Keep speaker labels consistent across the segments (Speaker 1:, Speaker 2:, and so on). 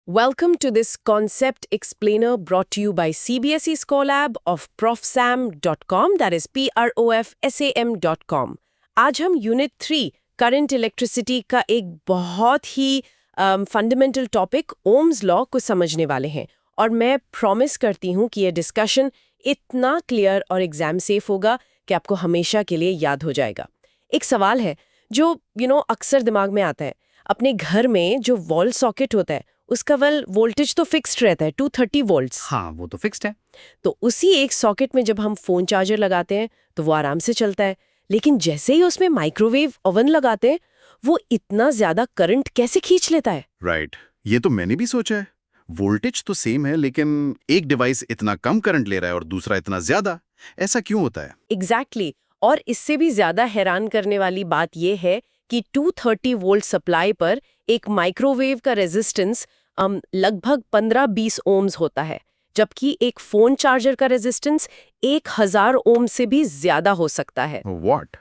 Speaker 1: Welcome to this concept explainer brought to you by CBSE Scholab of profsam.com, that is profsam.com. आज हम unit 3 current electricity का एक बहुत ही fundamental topic Ohm's law को समझने वाले हैं और मैं प्रॉमिस करती हूँ कि ये डिस्कशन इतना क्लियर और एग्जाम सेफ होगा कि आपको हमेशा के लिए याद हो जाएगा। एक सवाल है जो अक्सर दिमाग में आता है। अपने घर में जो वॉल सॉकेट होता है उसका वोल्टेज तो फिक्स्ड रहता है 230 वोल्ट्स।
Speaker 2: हाँ, वो तो फिक्स्ड है।
Speaker 1: तो उसी एक सॉकेट में जब हम फोन चार्जर लगाते हैं तो वो आराम से चलता है, लेकिन जैसे ही उसमें माइक्रोवेव ओवन लगाते हैं वो इतना ज्यादा करंट कैसे खींच लेता है।
Speaker 3: राइट, ये तो मैंने भी सोचा है। वोल्टेज तो सेम है लेकिन एक डिवाइस इतना कम करंट ले रहा है और दूसरा इतना ज्यादा। ऐसा क्यों होता है?
Speaker 1: एग्जैक्टली और इससे भी ज्यादा हैरान करने वाली बात यह है कि 230 वोल्ट सप्लाई पर एक माइक्रोवेव का रेजिस्टेंस लगभग 15-20 ओम्स होता है, जबकि एक फोन चार्जर का रेजिस्टेंस 1000 ओम से भी ज्यादा हो सकता है।
Speaker 3: व्हाट?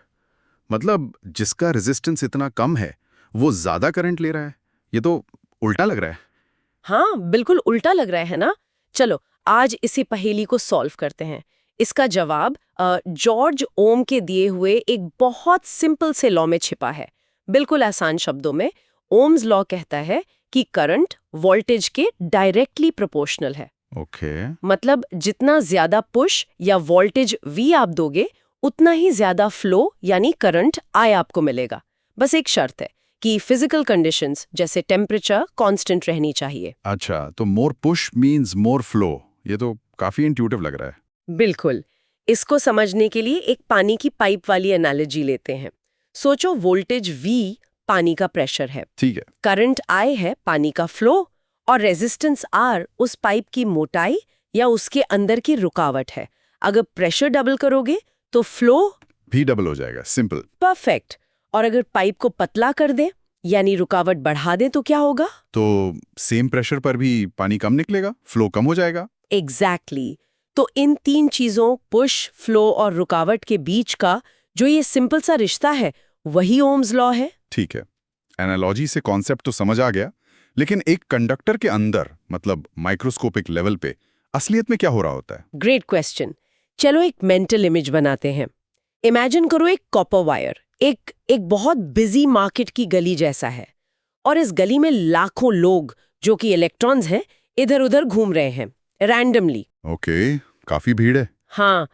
Speaker 3: मतलब जिसका रेजिस्टेंस इतना कम है वो ज्यादा करंट ले रहा है? ये तो उल्टा लग रहा है।
Speaker 1: हाँ, बिल्कुल उल्टा लग रहा है ना। चलो आज इसी पहेली को सॉल्व करते हैं। इसका जवाब जॉर्ज ओम के दिए हुए एक बहुत सिंपल से लॉ में छिपा है। बिल्कुल आसान शब्दों में ओम्स लॉ कहता है कि करंट वोल्टेज के डायरेक्टली प्रोपोर्शनल है।
Speaker 3: ओके।
Speaker 1: मतलब जितना ज्यादा पुश या वोल्टेज V आप दोगे उतना ही ज्यादा फ्लो यानी करंट I आपको मिलेगा। बस एक शर्त है कि फिजिकल कंडीशंस जैसे टेम्परेचर कांस्टेंट रहनी चाहिए।
Speaker 3: अच्छा, तो मोर पुश मींस मोर फ्लो। ये तो काफी इंट्यूटिव लग रहा है।
Speaker 1: बिल्कुल। इसको समझने के लिए एक पानी की पाइप वाली एनालॉजी लेते हैं। सोचो वोल्टेज V पानी का प्रेशर है,
Speaker 3: ठीक है।
Speaker 1: करंट I है पानी का फ्लो और रेजिस्टेंस R उस पाइप की मोटाई या उसके अंदर की रुकावट है। अगर प्रेशर डबल करोगे तो फ्लो
Speaker 3: भी डबल हो जाएगा। सिंपल।
Speaker 1: परफेक्ट। और अगर पाइप को पतला कर दें यानी रुकावट बढ़ा दें तो क्या होगा?
Speaker 3: तो सेम प्रेशर पर भी पानी कम निकलेगा, फ्लो कम हो जाएगा।
Speaker 1: एग्जैक्टली। तो इन तीन चीजों पुश, फ्लो और रुकावट के बीच का जो ये सिंपल सा रिश्ता है वही ओम्स लॉ है।
Speaker 3: ठीक है, एनालॉजी से कॉन्सेप्ट तो समझ आ गया, लेकिन एक कंडक्टर के अंदर मतलब माइक्रोस्कोपिक लेवल पे असलियत में क्या हो रहा होता है?
Speaker 1: Great question. चलो एक मेंटल इमेज बनाते हैं। इमेजिन करो एक कॉपर वायर एक बहुत बिजी मार्केट की गली जैसा है और इस गली में लाखों लोग जो कि इलेक्ट्रॉन्स हैं इधर उधर घूम रहे हैं रैंडमली।
Speaker 3: ओके, काफी भीड़ है।
Speaker 1: हाँ,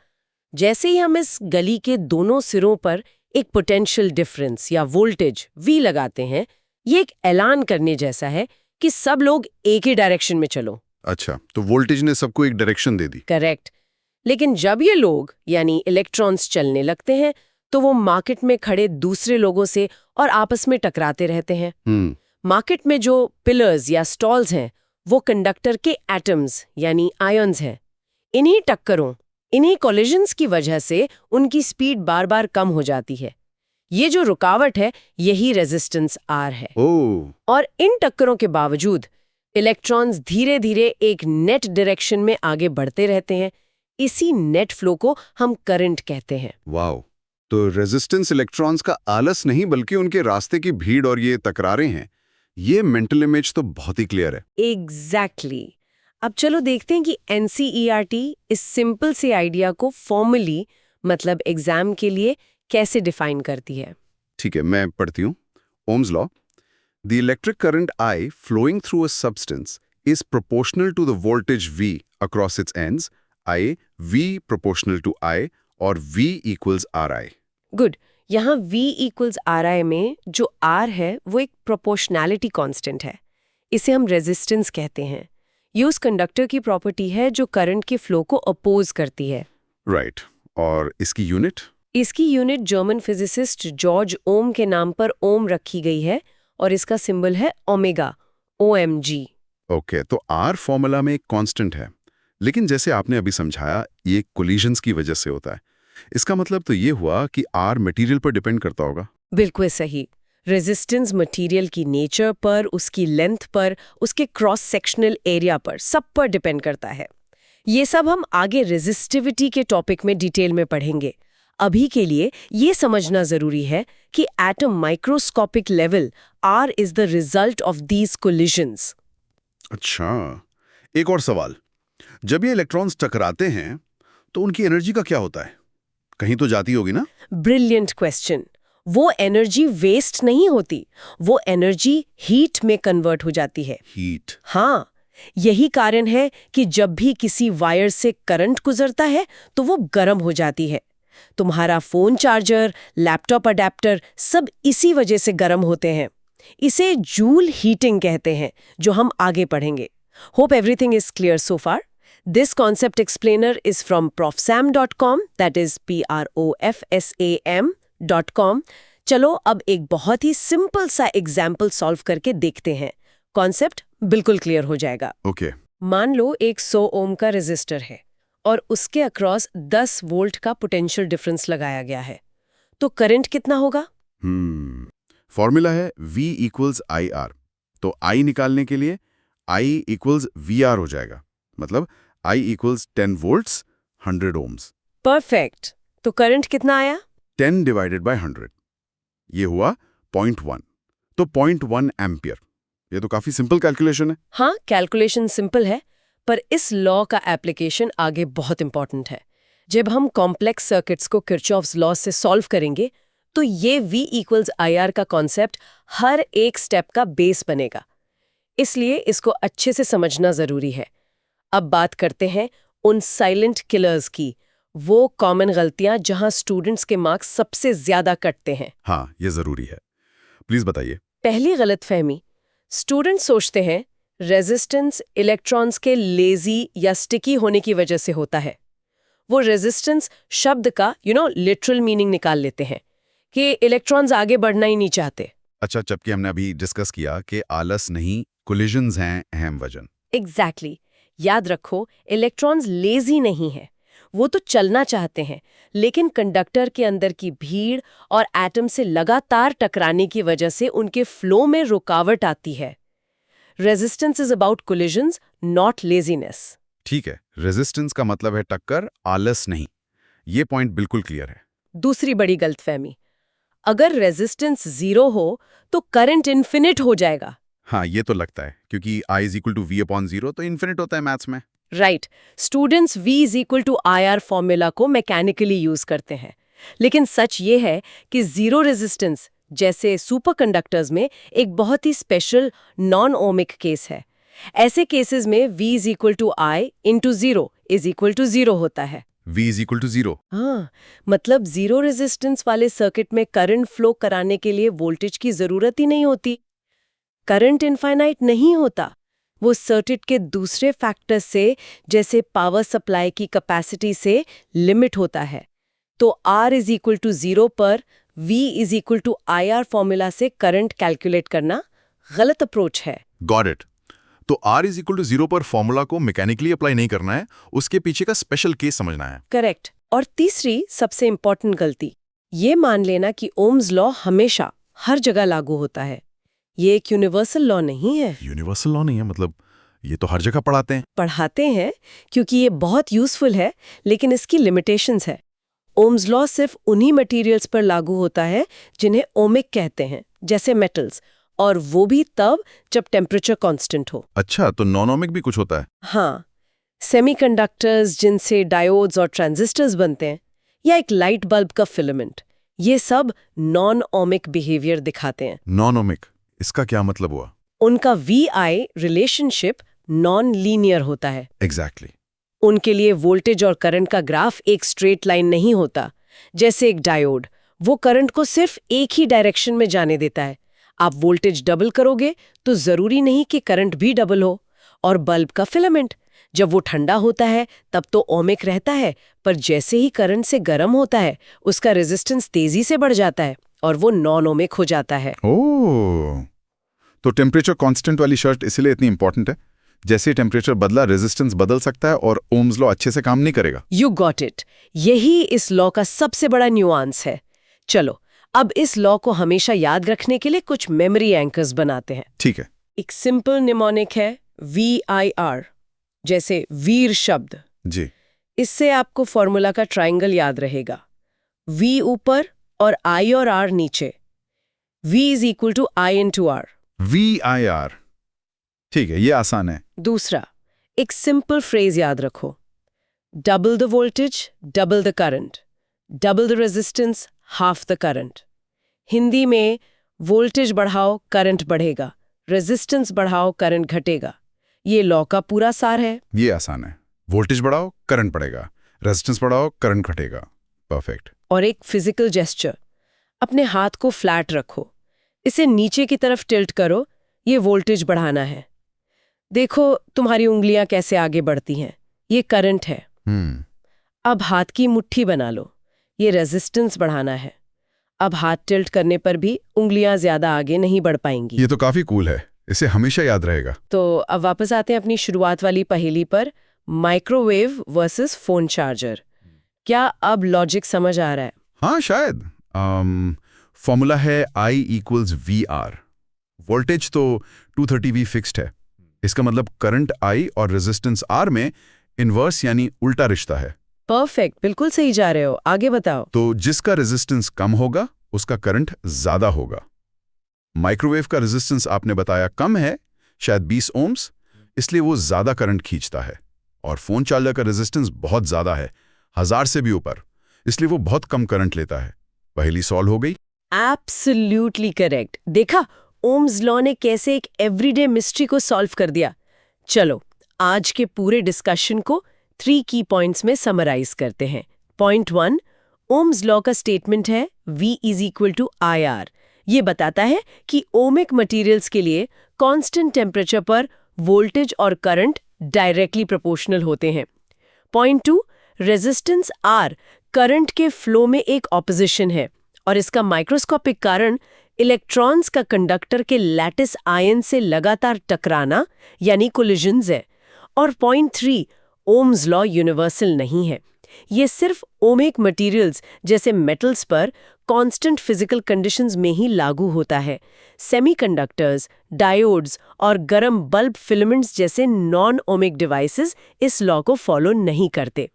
Speaker 1: जैसे ही हम इस गली के दोनों सिरों पर एक पोटेंशियल डिफरेंस या वोल्टेज V लगाते हैं, ये एक ऐलान करने जैसा है कि सब लोग एक ही डायरेक्शन में चलो।
Speaker 3: अच्छा, तो वोल्टेज ने सबको एक डायरेक्शन दे दी।
Speaker 1: करेक्ट। लेकिन जब ये लोग यानी इलेक्ट्रॉन्स चलने लगते हैं तो वो मार्केट में खड़े दूसरे लोगों से और आपस में टकराते रहते हैं। मार्केट में जो पिलर्स या स्टॉल्स हैं वो कंडक्टर के एटम्स यानी आयन्स हैं। इन्हीं टक्करों, इन्हीं कोलिजन्स की वजह से उनकी स्पीड बार बार कम हो जाती है। ये जो रुकावट है यही रेजिस्टेंस R है।
Speaker 3: ओह।
Speaker 1: और इन टक्करों के बावजूद इलेक्ट्रॉन्स धीरे धीरे एक नेट डायरेक्शन में आगे बढ़ते रहते हैं। इसी नेट फ्लो को हम करंट कहते हैं।
Speaker 3: वाओ, तो रेजिस्टेंस इलेक्ट्रॉन्स का आलस नहीं बल्कि उनके रास्ते की भीड़ और ये तकरारें हैं। ये मेंटल इमेज तो बहुत ही क्लियर है।
Speaker 1: एग्जैक्टली। अब चलो देखते हैं कि NCERT इस सिंपल से आइडिया को फॉर्मली मतलब एग्जाम के लिए कैसे डिफाइन करती है।
Speaker 3: ठीक है, मैं पढ़ती हूँ। Ohm's law: the electric current I flowing through a substance is proportional to the voltage V across its ends, I V proportional to I और V equals RI।
Speaker 1: गुड। यहाँ V equals RI में जो R है वो एक proportionality constant है। इसे हम रेजिस्टेंस कहते हैं। ये उस कंडक्टर की प्रॉपर्टी है जो करंट के फ्लो को अपोज करती है।
Speaker 3: राइट। और इसकी यूनिट?
Speaker 1: इसकी यूनिट जर्मन फिजिसिस्ट जॉर्ज ओम के नाम पर ओम रखी गई है और इसका सिंबल है ओमेगा, OMG।
Speaker 3: ओके, तो R फॉर्मूला में एक कांस्टेंट है, लेकिन जैसे आपने अभी समझाया ये कोलिजन्स की वजह से होता है। इसका मतलब तो ये हुआ कि R मटेरियल पर डिपेंड करता होगा।
Speaker 1: बिल्कुल सही। रेजिस्टेंस मटेरियल की नेचर पर, उसकी लेंथ पर, उसके क्रॉस सेक्शनल एरिया पर, सब पर डिपेंड करता है। ये सब हम आगे रेजिस्टिविटी के टॉपिक में डिटेल में पढ़ेंगे। अभी के लिए ये समझना जरूरी है कि at a microscopic level R is the result of these collisions.
Speaker 3: अच्छा, एक और सवाल। जब ये इलेक्ट्रॉन्स टकराते हैं तो उनकी एनर्जी का क्या होता है? कहीं तो जाती होगी ना?
Speaker 1: Brilliant question. वो एनर्जी वेस्ट नहीं होती, वो एनर्जी हीट में कन्वर्ट हो जाती है।
Speaker 3: हीट।
Speaker 1: हाँ, यही कारण है कि जब भी किसी वायर से करंट गुजरता है तो वो गर्म हो जाती है। तुम्हारा फोन चार्जर, लैपटॉप अडेप्टर सब इसी वजह से गर्म होते हैं। इसे जूल हीटिंग कहते हैं, जो हम आगे पढ़ेंगे। Hope everything is clear so far. This concept explainer is from profsam.com, that is profsam.com। चलो अब एक बहुत ही सिंपल सा एग्जाम्पल सॉल्व करके देखते हैं। कॉन्सेप्ट बिल्कुल क्लियर हो जाएगा।
Speaker 3: ओके।
Speaker 1: मान लो एक 100 ओम का रेजिस्टर है और उसके अक्रॉस 10 वोल्ट का पोटेंशियल डिफरेंस लगाया गया है, तो करंट कितना होगा?
Speaker 3: फॉर्मूला है V इक्वल्स आई आर। तो I निकालने के लिए I इक्वल्स VR हो जाएगा। मतलब I equals 10 volts 100 ohms.
Speaker 1: Perfect. तो करंट कितना आया?
Speaker 3: 10 डिवाइडेड बाय 100, ये हुआ 0.1। तो 0.1 एम्पियर। ये तो काफी सिंपल कैलकुलेशन है।
Speaker 1: हाँ, कैलकुलेशन सिंपल है, पर इस लॉ का एप्लीकेशन आगे बहुत इंपॉर्टेंट है। जब हम कॉम्प्लेक्स सर्किट्स को किरचॉफ्स लॉ से सॉल्व करेंगे तो ये V इक्वल्स आई आर का कॉन्सेप्ट हर एक स्टेप का बेस बनेगा। इसलिए इसको अच्छे से समझना जरूरी है। अब बात करते हैं उन साइलेंट किलर्स की, वो कॉमन गलतियां जहां स्टूडेंट्स के मार्क्स सबसे ज्यादा कटते हैं।
Speaker 3: हाँ, ये जरूरी है। प्लीज बताइए।
Speaker 1: पहली गलतफहमी, स्टूडेंट्स सोचते हैं रेजिस्टेंस इलेक्ट्रॉन्स के लेजी या स्टिकी होने की वजह से होता है। वो रेजिस्टेंस शब्द का लिटरल मीनिंग निकाल लेते हैं कि इलेक्ट्रॉन्स आगे बढ़ना ही नहीं चाहते।
Speaker 3: अच्छा, जबकि हमने अभी डिस्कस किया कि आलस नहीं, कोलिजन्स हैं अहम वजन।
Speaker 1: एग्जैक्टली। याद रखो, इलेक्ट्रॉन्स लेजी नहीं है, वो तो चलना चाहते हैं, लेकिन कंडक्टर के अंदर की भीड़ और एटम से लगातार टकराने की वजह से उनके फ्लो में रुकावट आती है। Resistance is about collisions, not laziness.
Speaker 3: ठीक है, रेजिस्टेंस का मतलब है टक्कर, आलस नहीं। ये पॉइंट बिल्कुल क्लियर है।
Speaker 1: दूसरी बड़ी गलतफहमी, अगर रेजिस्टेंस 0 हो तो करंट इन्फिनिट हो जाएगा।
Speaker 3: हाँ, ये तो लगता है, क्योंकि I is equal to V/0 तो इन्फिनिट होता है मैथ्स में।
Speaker 1: Right. Students V is equal to I R formula को मैकेनिकली यूज करते हैं, लेकिन सच ये है कि जीरो रेजिस्टेंस जैसे सुपरकंडक्टर्स में एक बहुत ही स्पेशल नॉन ओमिक केस है। ऐसे केसेस में V is equal to I into zero is equal to zero होता है।
Speaker 3: V is equal to 0।
Speaker 1: हाँ, मतलब जीरो रेजिस्टेंस वाले सर्किट में करंट फ्लो कराने के लिए वोल्टेज की जरूरत ही नहीं होती। करंट इनफाइनाइट नहीं होता, वो सर्किट के दूसरे फैक्टर्स से, जैसे पावर सप्लाई की कैपेसिटी से लिमिट होता है। तो R इज इक्वल टू 0 पर V is equal to I R formula से करंट कैलकुलेट करना गलत अप्रोच है।
Speaker 3: Got it. तो R इज इक्वल टू 0 पर फॉर्मूला को मैकेनिकली अप्लाई नहीं करना है, उसके पीछे का स्पेशल केस समझना है।
Speaker 1: करेक्ट। और तीसरी सबसे इंपॉर्टेंट गलती, ये मान लेना कि ओम्स लॉ हमेशा हर जगह लागू होता है। ये एक यूनिवर्सल लॉ नहीं है।
Speaker 3: यूनिवर्सल लॉ नहीं है मतलब? ये तो हर जगह
Speaker 1: पढ़ाते हैं क्योंकि ये बहुत यूजफुल है, लेकिन इसकी लिमिटेशंस है। ओम्स लॉ सिर्फ उन्हीं मटेरियल्स पर लागू होता है जिन्हें ओमिक कहते हैं, जैसे मेटल्स, और वो भी तब जब टेम्परेचर कांस्टेंट हो।
Speaker 3: अच्छा, तो नॉन ओमिक भी कुछ होता है?
Speaker 1: हाँ, सेमीकंडक्टर्स जिनसे डायोड्स और ट्रांजिस्टर्स बनते हैं, या एक लाइट बल्ब का फिलामेंट, ये सब नॉन ओमिक बिहेवियर दिखाते हैं।
Speaker 3: नॉन ओमिक, इसका क्या मतलब हुआ?
Speaker 1: उनका VI रिलेशनशिप नॉन लीनियर होता है।
Speaker 3: एग्जैक्टली।
Speaker 1: उनके लिए वोल्टेज और करंट का ग्राफ एक स्ट्रेट लाइन नहीं होता। जैसे एक डायोड, वो करंट को सिर्फ एक ही डायरेक्शन में जाने देता है। आप वोल्टेज डबल करोगे तो जरूरी नहीं कि करंट भी डबल हो। और बल्ब का फिलामेंट, जब वो ठंडा होता है तब तो ओमिक रहता है, पर जैसे ही करंट से गर्म होता है उसका रेजिस्टेंस तेजी से बढ़ जाता है और वो नॉन ओमिक हो जाता है।
Speaker 3: ओह, तो टेम्परेचर कांस्टेंट वाली शर्त इसलिए इतनी इंपॉर्टेंट है। जैसे ही टेम्परेचर बदला, रेजिस्टेंस बदल सकता है और ओम्स लॉ अच्छे से काम नहीं करेगा।
Speaker 1: You got it. यही इस लॉ का सबसे बड़ा न्यूआंस है। चलो, अब इस लॉ को हमेशा याद रखने के लिए कुछ मेमोरी एंकर्स बनाते हैं।
Speaker 3: ठीक है।
Speaker 1: एक सिंपल निमोनिक है VIR, जैसे वीर शब्द।
Speaker 3: जी।
Speaker 1: इससे आपको फॉर्मूला का ट्रायंगल याद रहेगा। V ऊपर और I और R नीचे। V is equal to I into R।
Speaker 3: VIR।
Speaker 2: ठीक है, ये आसान है।
Speaker 1: दूसरा, एक सिंपल फ्रेज याद रखो, double the voltage double the current, double the resistance half the current. Hindi में वोल्टेज बढ़ाओ करंट बढ़ेगा, रेजिस्टेंस बढ़ाओ करंट घटेगा। ये लॉ का पूरा सार है।
Speaker 2: ये आसान है। वोल्टेज बढ़ाओ, करंट बढ़ेगा, रेजिस्टेंस बढ़ाओ, करंट घटेगा। परफेक्ट।
Speaker 1: और एक फिजिकल जेस्चर, अपने हाथ को फ्लैट रखो, इसे नीचे की तरफ टिल्ट करो, ये वोल्टेज बढ़ाना है। देखो तुम्हारी उंगलियां कैसे आगे बढ़ती हैं, ये करंट है। अब हाथ की मुट्ठी बना लो, ये रेजिस्टेंस बढ़ाना है। अब हाथ टिल्ट करने पर भी उंगलियां ज्यादा आगे नहीं बढ़ पाएंगी।
Speaker 2: ये तो काफी कूल है, इसे हमेशा याद रहेगा।
Speaker 1: तो अब वापस आते हैं अपनी शुरुआत वाली पहेली पर, माइक्रोवेव वर्सेस फोन चार्जर। क्या अब लॉजिक समझ आ रहा है?
Speaker 2: हाँ शायद। फॉर्मूला है I = VR। वोल्टेज तो 230V फिक्स्ड है। इसका मतलब करंट I और रेजिस्टेंस R में इन्वर्स यानी उल्टा रिश्ता है।
Speaker 1: परफेक्ट, बिल्कुल सही जा रहे हो, आगे बताओ।
Speaker 2: तो जिसका रेजिस्टेंस कम होगा उसका करंट ज्यादा होगा। माइक्रोवेव का रेजिस्टेंस आपने बताया कम है, शायद 20 ओम्स, इसलिए वो ज्यादा करंट खींचता है। और फोन चार्जर का रेजिस्टेंस बहुत ज्यादा है, 1000 से भी ऊपर, इसलिए वो बहुत कम करंट लेता है। पहेली सॉल्व हो गई।
Speaker 1: Absolutely correct. देखा ओम्स लॉ ने कैसे एक एवरीडे मिस्ट्री को सॉल्व कर दिया। चलो आज के पूरे डिस्कशन को 3 की पॉइंट्स में समराइज करते हैं। पॉइंट 1, ओम्स लॉ का स्टेटमेंट है V = IR। ये बताता है कि ओमिक मटेरियल्स के लिए कांस्टेंट टेम्परेचर पर वोल्टेज और करंट डायरेक्टली प्रोपोर्शनल होते हैं। पॉइंट 2, रेजिस्टेंस R करंट के फ्लो में एक ऑपोजिशन है और इसका माइक्रोस्कोपिक कारण इलेक्ट्रॉन्स का कंडक्टर के लैटिस आयन से लगातार टकराना यानी कोलिजन्स है। और पॉइंट 3, ओम्स लॉ यूनिवर्सल नहीं है, ये सिर्फ ओमिक मटेरियल्स जैसे मेटल्स पर कांस्टेंट फिजिकल कंडीशंस में ही लागू होता है। सेमीकंडक्टर्स, डायोड्स और गर्म बल्ब फिलामेंट्स जैसे नॉन ओमिक डिवाइसेस इस लॉ को फॉलो नहीं करते।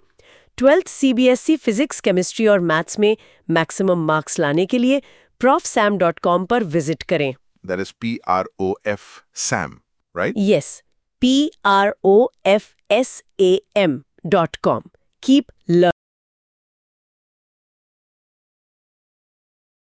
Speaker 1: 12th CBSE फिजिक्स, केमिस्ट्री और मैथ्स में मैक्सिमम मार्क्स लाने के लिए profsam.com पर विजिट करें।
Speaker 4: That is PROF SAM, right?
Speaker 1: Yes, PROFSAM.com. Keep learning.